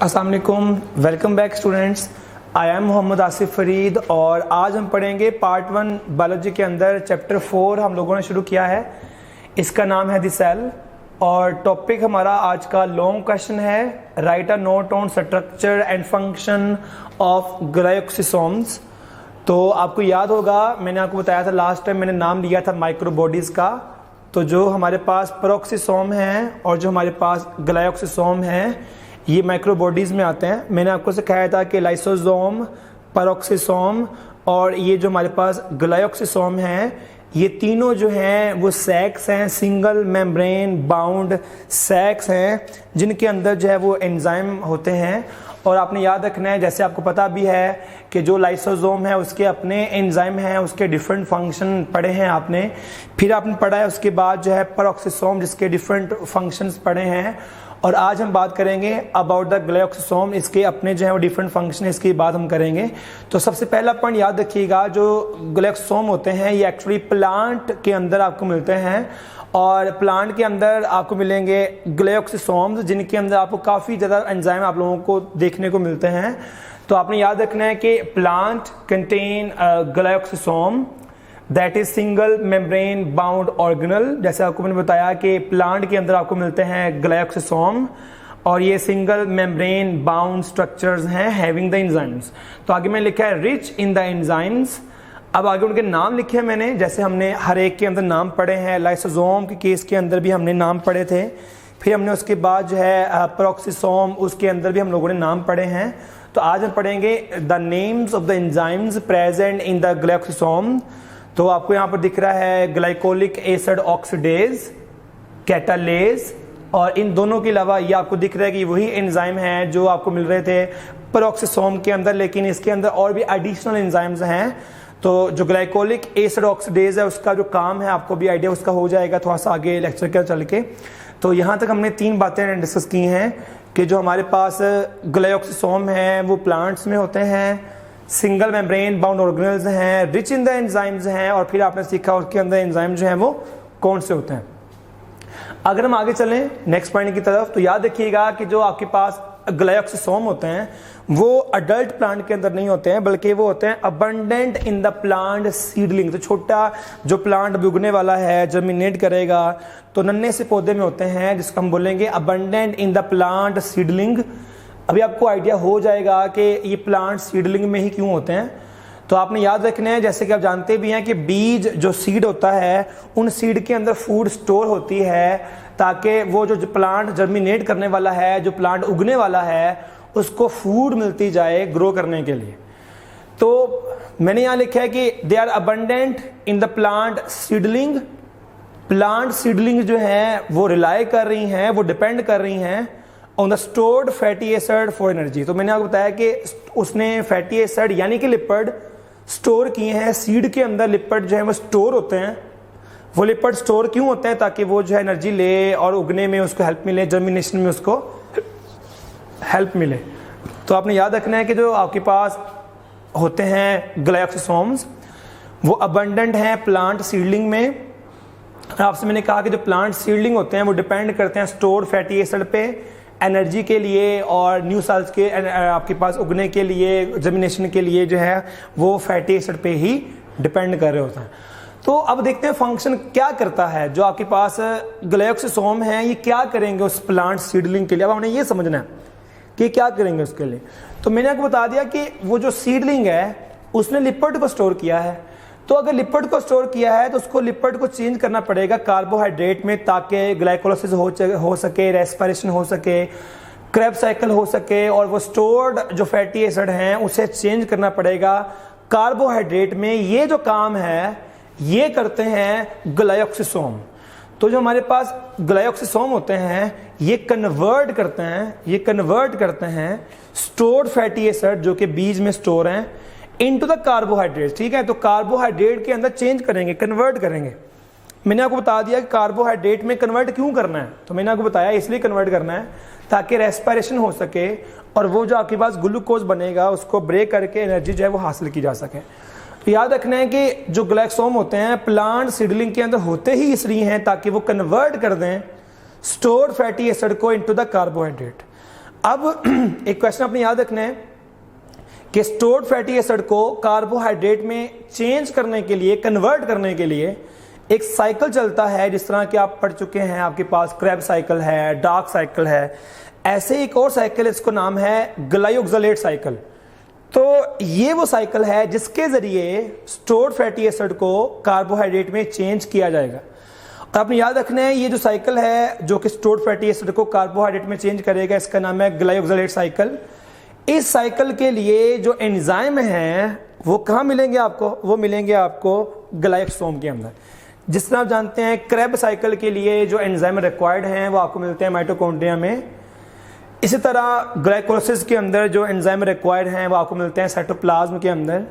अस्सलाम वालेकुम, welcome back students. I am Mohammad Asif Farid और आज हम पढ़ेंगे पार्ट 1 बायोलॉजी के अंदर चैप्टर 4 हम लोगों ने शुरू किया है। इसका नाम है द सेल और टॉपिक हमारा आज का लॉन्ग क्वेश्चन है, write a note on structure and function of glyoxysomes. तो आपको याद होगा, मैंने आपको बताया था लास्ट टाइम, मैंने नाम लिया था माइक्रोबॉडीज़ का। तो जो हमारे पास पेरोक्सिसोम हैं और जो हमारे पास ग्लाइकोसिसोम हैं, ये माइक्रोबॉडीज़ में आते हैं। मैंने आपको सिखाया था कि लाइसोसोम, पेरोक्सिसोम और ये जो हमारे पास ग्लाइकोसिसोम हैं, ये तीनों जो हैं वो सैक्स हैं, सिंगल मेम्ब्रेन बाउंड सैक्स हैं, जिनके अंदर जो है वो एंजाइम होते हैं। और आपने याद रखना है, जैसे आपको पता भी है कि जो लाइसोसोम है उसके अपने एंजाइम हैं, उसके डिफरेंट फंक्शन पढ़े हैं आपने। फिर आपने पढ़ा है उसके बाद जो है पेरोक्सिसोम, जिसके डिफरेंट फंक्शंस पढ़े हैं। और आज हम बात करेंगे अबाउट द ग्लाइकोसिसोम, इसके अपने जो है वो डिफरेंट फंक्शन, इसकी बात हम करेंगे। तो सबसे पहला पॉइंट याद रखिएगा, जो ग्लाइकोसिसोम होते हैं ये एक्चुअली प्लांट के अंदर आपको मिलते हैं। और प्लांट के अंदर आपको मिलेंगे ग्लाइकोसिसोम्स, जिनके अंदर आपको काफ़ी ज़्यादा एंजाइम आप लोगों को देखने को मिलते हैं। तो आपने याद रखना है कि plant contain glyoxysome that is single membrane bound organelle. जैसे आपको मैंने बताया कि प्लांट के अंदर आपको मिलते हैं ग्लाइकोसिसोम और ये सिंगल मेम्ब्रेन बाउंड स्ट्रक्चर्स हैं हैविंग द एंजाइम्स। तो आगे मैंने लिखा है रिच इन द एंजाइम्स। अब आगे उनके नाम लिखे हैं मैंने, जैसे हमने हर एक के अंदर नाम पढ़े हैं। लाइसोसोम के केस के अंदर भी हमने नाम पढ़े थे। फिर हमने उसके बाद जो है पेरोक्सिसोम, उसके अंदर भी हम लोगों ने नाम पढ़े हैं। तो आज हम पढ़ेंगे the names of the enzymes present in the glyoxysome. तो आपको यहाँ पर दिख रहा है ग्लाइकोलिक एसिड ऑक्सीडेज, कैटालेज, और इन दोनों के अलावा ये आपको दिख रहा है कि वही एंजाइम है जो आपको मिल रहे थे पेरोक्सिसोम के अंदर, लेकिन इसके अंदर और भी एडिशनल एंजाइम्स हैं। तो जो ग्लाइकोलिक एसिड ऑक्सीडेज है उसका जो काम है आपको भी आइडिया उसका हो जाएगा थोड़ा सा आगे लेक्चर के चल के। तो यहाँ तक हमने 3 बातें डिस्कस की हैं कि जो हमारे पास ग्लाइकोसिसोम है वो प्लांट्स में होते हैं, सिंगल मेम्ब्रेन बाउंड ऑर्गेनल्स हैं, रिच इन द एंजाइम्स हैं, और फिर आपने सीखा उसके अंदर एंजाइम जो हैं वो कौन से होते हैं। अगर हम आगे चलें नेक्स्ट पॉइंट की तरफ, तो याद रखिएगा कि जो आपके पास ग्लाइकोसिसोम होते हैं वो अडल्ट प्लांट के अंदर नहीं होते हैं, बल्कि वो होते हैं abundant in the plant seedling. तो छोटा जो प्लांट उगने वाला है, जर्मिनेट करेगा, तो नन्हे से पौधे में होते हैं, जिसको हम बोलेंगे abundant in the plant seedling. अभी आपको आइडिया हो जाएगा कि ये प्लांट सीडलिंग में ही क्यों होते हैं। तो आपने याद रखना है, जैसे कि आप जानते भी हैं कि बीज जो सीड होता है, उन सीड के अंदर फूड स्टोर होती है ताकि वो जो प्लांट जर्मिनेट करने वाला है, जो प्लांट उगने वाला है, उसको फूड मिलती जाए ग्रो करने के लिए। तो मैंने यहाँ लिखा है कि they are abundant in the plant seedling. Plant seedling जो है वो रिलाई कर रही हैं, वो डिपेंड कर रही हैं on the stored fatty acid for energy. तो मैंने आपको बताया कि उसने फैटी एसिड यानी कि लिपिड स्टोर किए हैं सीड के अंदर। लिपिड जो है वो स्टोर होते हैं। वो लिपिड स्टोर क्यों होते हैं? ताकि वो जो है एनर्जी ले और उगने में उसको हेल्प मिले, जर्मिनेशन में उसको हेल्प मिले। तो आपने याद रखना है कि जो आपके पास होते हैं ग्लाइकोसिसोम्स वो अबंडेंट हैं प्लांट सीडलिंग में। आपसे मैंने कहा कि जो प्लांट सीडलिंग होते हैं वो डिपेंड करते हैं स्टोर्ड फैटी एसिड पे एनर्जी के लिए, और न्यू सेल्स के आपके पास उगने के लिए, जर्मिनेशन के लिए जो है वो फैटी एसिड पे ही डिपेंड कर रहे होते हैं। तो अब देखते हैं फंक्शन क्या करता है जो आपके पास ग्लाइकोसिसोम है, ये क्या करेंगे उस प्लांट सीडलिंग के लिए। अब हमने ये समझना है कि क्या करेंगे उसके लिए। तो मैंने आपको बता दिया कि वो जो सीडलिंग है उसने लिपिड को स्टोर किया है। तो अगर लिपिड को स्टोर किया है तो उसको लिपिड को चेंज करना पड़ेगा कार्बोहाइड्रेट में, ताकि ग्लाइकोलाइसिस हो सके, रेस्पिरेशन हो सके, क्रेब्स साइकिल हो सके, और वो स्टोर्ड जो फैटी एसिड हैं उसे चेंज करना पड़ेगा कार्बोहाइड्रेट में। ये जो काम है ये करते हैं ग्लाइकोसिसोम। तो जो हमारे पास ग्लाइकोसिसोम होते हैं ये कन्वर्ट करते हैं स्टोर्ड फैटी एसिड जो कि बीज में स्टोर हैं इनटू द कार्बोहाइड्रेट। ठीक है, तो कार्बोहाइड्रेट के अंदर चेंज करेंगे, कन्वर्ट करेंगे। मैंने आपको बता दिया कि कार्बोहाइड्रेट में कन्वर्ट क्यों करना है। तो मैंने आपको बताया इसलिए कन्वर्ट करना है ताकि रेस्पिरेशन हो सके और वो जो आपके पास ग्लूकोज बनेगा उसको ब्रेक करके एनर्जी जो है वो हासिल की जा सके। तो याद रखना है कि जो ग्लाइकोसोम होते हैं प्लांट सीडलिंग के अंदर होते ही इसलिए हैं ताकि वो कन्वर्ट कर दें स्टोर्ड फैटी एसिड को इनटू द कार्बोहाइड्रेट। अब एक क्वेश्चन अपने याद रखना है कि स्टोर्ड फैटी एसिड को कार्बोहाइड्रेट में चेंज करने के लिए, कन्वर्ट करने के लिए एक साइकिल चलता है, जिस तरह के आप पढ़ चुके हैं, आपके पास क्रेब साइकिल है, डार्क साइकिल है, ऐसे एक और साइकिल, इसको नाम है ग्लाइकोक्सिलेट साइकिल। तो ये वो साइकिल है जिसके जरिए स्टोर्ड फैटी एसिड को कार्बोहाइड्रेट में चेंज किया जाएगा। और आपने याद रखना है ये जो साइकिल है जो कि स्टोर्ड फैटी एसिड को कार्बोहाइड्रेट में चेंज करेगा, इसका नाम है ग्लाइकोक्सिलेट साइकिल। इस साइकिल के लिए जो एंजाइम हैं वो कहाँ मिलेंगे आपको? वो मिलेंगे आपको ग्लाइकोसोम के अंदर। जिस तरह आप जानते हैं क्रेब साइकिल के लिए जो एंजाइम रिक्वायर्ड हैं वो आपको मिलते हैं माइटोकॉन्ड्रिया में। इसी तरह ग्लाइकोलाइसिस के अंदर जो एंजाइम रिक्वायर्ड हैं वो आपको मिलते हैं साइटोप्लाज्म के अंदर।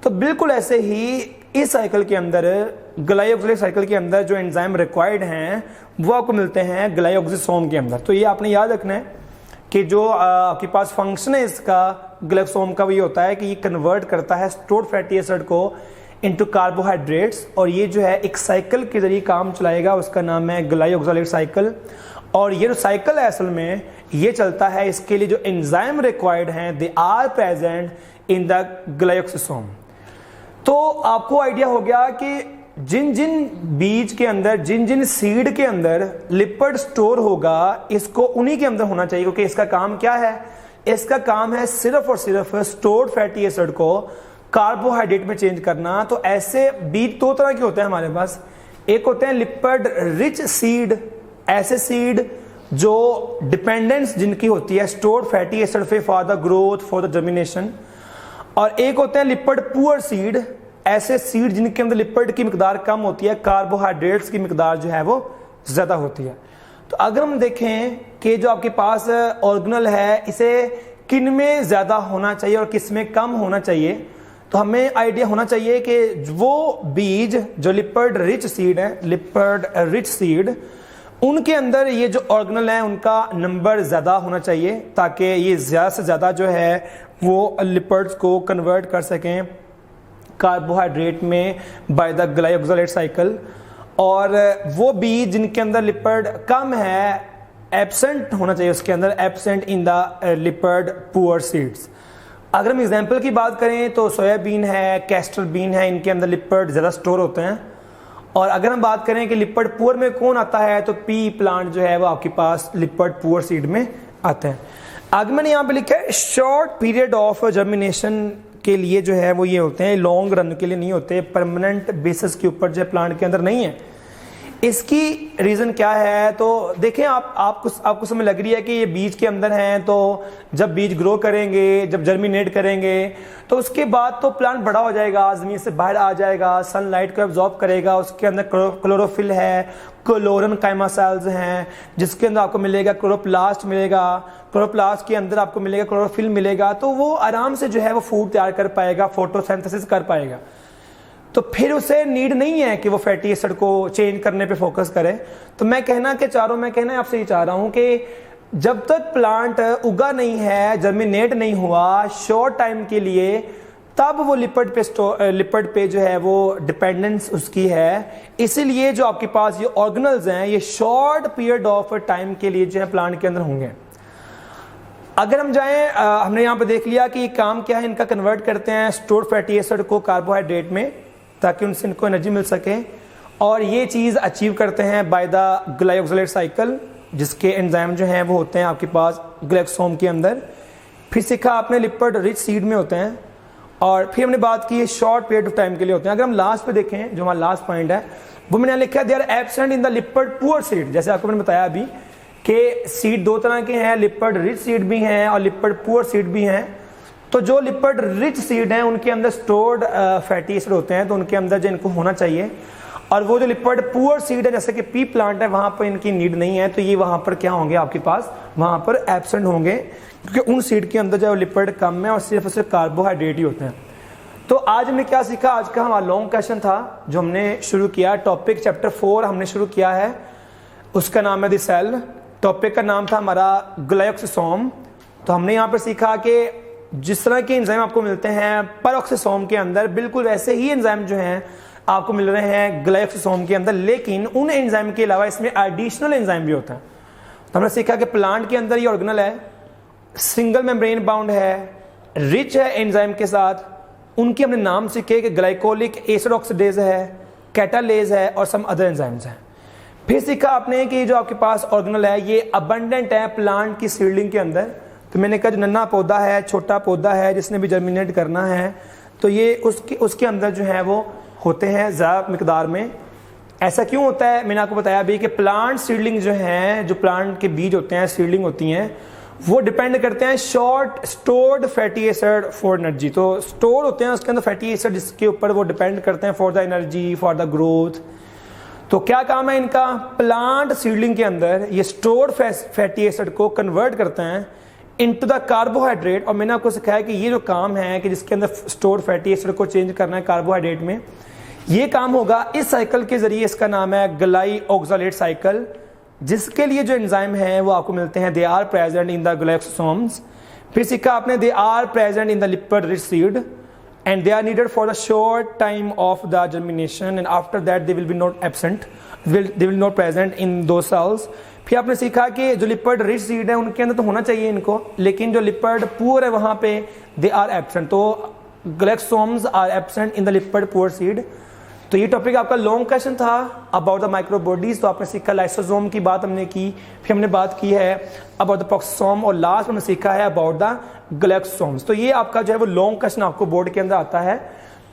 तो बिल्कुल ऐसे ही इस साइकिल के अंदर, ग्लाइकोक्सिलेट साइकिल के अंदर जो एंजाइम रिक्वायर्ड हैं वो आपको मिलते हैं ग्लाइकोसोम के अंदर। तो ये आपने याद रखना है कि जो आपके पास फंक्शन है इसका ग्लाइकोसोम का, वो ये होता है कि ये कन्वर्ट करता है स्टोर्ड फैटी एसिड को इनटू कार्बोहाइड्रेट्स, और ये जो है एक साइकिल के जरिए काम चलाएगा, उसका नाम है ग्लाइकोक्सिलेट साइकिल। और ये जो साइकिल है असल में ये चलता है, इसके लिए जो एंजाइम रिक्वायर्ड हैं they are present in the glycosome. तो आपको आइडिया हो गया कि जिन जिन बीज के अंदर, जिन जिन सीड के अंदर लिपिड स्टोर होगा, इसको उन्हीं के अंदर होना चाहिए, क्योंकि इसका काम क्या है? इसका काम है सिर्फ और सिर्फ स्टोर्ड फैटी एसिड को कार्बोहाइड्रेट में चेंज करना। तो ऐसे बीज दो तरह के होते हैं हमारे पास। एक होते हैं लिपिड रिच सीड, ऐसे सीड जो डिपेंडेंस जिनकी होती है स्टोर्ड फैटी एसिड पे for the growth, for the germination. और एक होते हैं लिपिड पुअर सीड, ऐसे सीड जिनके अंदर लिपिड की मिकदार कम होती है, कार्बोहाइड्रेट्स की मिकदार जो है वो ज्यादा होती है। तो अगर हम देखें कि जो आपके पास ऑर्गेनल है इसे किन में ज्यादा होना चाहिए और किस में कम होना चाहिए, तो हमें आइडिया होना चाहिए कि वो बीज जो लिपिड रिच सीड है, लिपिड रिच सीड, उनके अंदर ये जो ऑर्गेनल है उनका नंबर ज्यादा होना चाहिए, ताकि ये ज्यादा से ज्यादा जो है वो लिपिड्स को कन्वर्ट कर सकें कार्बोहाइड्रेट में बाय द ग्लाइकोक्सिलेट साइकिल। और वो बीज जिनके अंदर लिपिड कम है, एब्सेंट होना चाहिए उसके अंदर, absent in the lipid poor seeds. अगर हम एग्जांपल की बात करें तो सोयाबीन है, कैस्टर बीन है, इनके अंदर लिपिड ज़्यादा स्टोर होते हैं। और अगर हम बात करें कि लिपिड पुअर में कौन आता है, तो पी प्लांट जो है वो आपके पास लिपिड पुअर सीड में आते हैं। आगे मैंने यहाँ पे लिखा है शॉर्ट पीरियड ऑफ जर्मिनेशन के लिए जो है वो ये होते हैं, लॉन्ग रन के लिए नहीं होते, परमानेंट बेसिस के ऊपर जो है प्लांट के अंदर नहीं है। इसकी रीजन क्या है? तो देखें आपको समझ लग रही है कि ये बीज के अंदर हैं, तो जब बीज ग्रो करेंगे, जब जर्मिनेट करेंगे, तो उसके बाद तो प्लांट बड़ा हो जाएगा, जमीन से बाहर आ जाएगा, सनलाइट को एब्जॉर्ब करेगा, उसके अंदर क्लोरोफिल है, क्लोरन काइमा सेल्स हैं, जिसके अंदर आपको मिलेगा क्लोरोप्लास्ट मिलेगा, क्लोरोप्लास्ट के अंदर आपको मिलेगा क्लोरोफिल मिलेगा। तो वो आराम से जो है वो फूड तैयार कर पाएगा, फोटोसिंथेसिस कर पाएगा। तो फिर उसे नीड नहीं है कि वो फैटी एसिड को चेंज करने पे फोकस करे। तो मैं कहना आपसे ये चाह रहा हूं कि जब तक प्लांट उगा नहीं है, जर्मिनेट नहीं हुआ शॉर्ट टाइम के लिए, तब वो लिपिड पे जो है वो डिपेंडेंस उसकी है। इसीलिए जो आपके पास ये ऑर्गेनल्स हैं ये शॉर्ट पीरियड ऑफ टाइम के लिए जो है प्लांट के अंदर होंगे। अगर हम जाएं, हमने यहाँ पे देख लिया कि ये काम क्या है, इनका कन्वर्ट करते हैं स्टोर्ड फैटी एसिड को कार्बोहाइड्रेट में, ताकि उनसे इनको एनर्जी मिल सके। और ये चीज़ अचीव करते हैं बाय द ग्लाइकोक्सिलेट साइकिल, जिसके एंजाइम जो हैं वो होते हैं आपके पास ग्लाइकोसोम के अंदर। फिर सीखा आपने लिपिड रिच सीड में होते हैं, और फिर हमने बात की शॉर्ट पीरियड ऑफ टाइम के लिए होते हैं। अगर हम लास्ट पे देखें, जो हमारा लास्ट पॉइंट है वो मैंने लिखा है they are absent in the lipid poor seed. जैसे आपको मैंने बताया अभी कि सीड दो तरह के हैं, लिपिड रिच सीड भी हैं और लिपिड पुअर सीड भी हैं। तो जो लिपिड रिच सीड हैं उनके अंदर स्टोर्ड फैटी एसिड होते हैं, तो उनके अंदर जो इनको होना चाहिए। और वो जो लिपिड पुअर सीड है जैसे कि पी प्लांट है, वहां पर इनकी नीड नहीं है, तो ये वहां पर क्या होंगे आपके पास, वहां पर एब्सेंट होंगे, क्योंकि उन सीड के अंदर जो लिपिड कम है और सिर्फ कार्बोहाइड्रेट ही होते हैं। तो आज हमने क्या सीखा? आज का हमारा लॉन्ग क्वेश्चन था जो हमने शुरू किया, टॉपिक चैप्टर 4 हमने शुरू किया है, उसका नाम है द सेल। टॉपिक का नाम था हमारा ग्लाइकोसोम। तो हमने यहाँ पर सीखा कि जिस तरह के एंजाइम आपको मिलते हैं पेरोक्सोसोम के अंदर, बिल्कुल वैसे ही एंजाइम जो हैं आपको मिल रहे हैं ग्लाइकोसोम के अंदर, लेकिन उन एंजाइम के अलावा इसमें एडिशनल एंजाइम भी होता है। तो हमने सीखा कि प्लांट के अंदर ये ऑर्गेनल है, सिंगल मेम्ब्रेन बाउंड है, रिच है एंजाइम के साथ, उनके हमने नाम सीखे कि ग्लाइकोलिक एसिड ऑक्सीडेज है, कैटालेज है और सम अदर एंजाइम्स हैं। फिर सीखा आपने कि जो आपके पास ऑर्गेनल है ये अबंडेंट है प्लांट की सीडलिंग के अंदर। तो मैंने कहा जो नन्हा पौधा है, छोटा पौधा है जिसने भी जर्मिनेट करना है, तो ये उसके अंदर जो है वो होते हैं ज़्यादा मिकदार में। ऐसा क्यों होता है? मैंने आपको बताया अभी कि प्लांट सीडलिंग जो हैं, जो प्लांट के बीज होते हैं, सीडलिंग होती हैं, वो डिपेंड करते हैं short stored fatty acid for energy. तो स्टोर होते हैं उसके अंदर फैटी एसिड, जिसके ऊपर वो डिपेंड करते हैं for the energy, for the growth. तो क्या काम है इनका? प्लांट सीडलिंग के अंदर ये स्टोर्ड फैटी एसिड को कन्वर्ट करते हैं इनटू द कार्बोहाइड्रेट। और मैंने आपको सिखाया कि ये जो काम है कि जिसके अंदर स्टोर्ड फैटी एसिड को चेंज करना है कार्बोहाइड्रेट में, ये काम होगा इस साइकिल के जरिए। इसका नाम है ग्लाइओक्सालेट साइकिल, जिसके लिए जो एंजाइम है वो आपको मिलते हैं, they are present in the glycosomes. फिर सीखा आपने they are present in the lipid rich seed and they are needed for the short time of the germination, and after that they will be not absent, they will not present in those cells. फिर आपने सीखा कि जो lipid rich seed है उनके अंदर तो होना चाहिए इनको, लेकिन जो लिपिड पुअर है वहां पे दे आर एब्सेंट। तो glycosomes are absent in the lipid poor seed. तो ये टॉपिक आपका लॉन्ग क्वेश्चन था अबाउट द माइक्रोबॉडीज। तो आपने सीखा लाइसोसोम की बात हमने की, फिर हमने बात की है अबाउट द प्रोक्सोम, और लास्ट हमने सीखा है अबाउट द ग्लाइकोसोम्स। तो ये आपका जो है वो लॉन्ग क्वेश्चन आपको बोर्ड के अंदर आता है।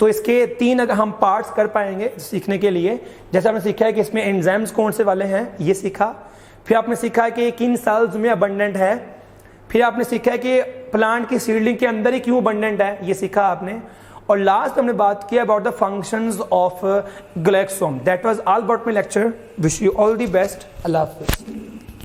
तो इसके 3 अगर हम पार्ट्स कर पाएंगे सीखने के लिए, जैसे हमने सीखा है कि इसमें एंजाइम्स कौन से वाले हैं, ये सीखा। फिर आपने सीखा है कि किन सेल्स में अबंडेंट है। फिर आपने सीखा है कि प्लांट की सीडलिंग के अंदर ही क्यों अबंडेंट है, ये सीखा आपने। और लास्ट हमने बात की about the functions of glycosome. That was all about my lecture. Wish you all the best. अल्लाह हाफिज़।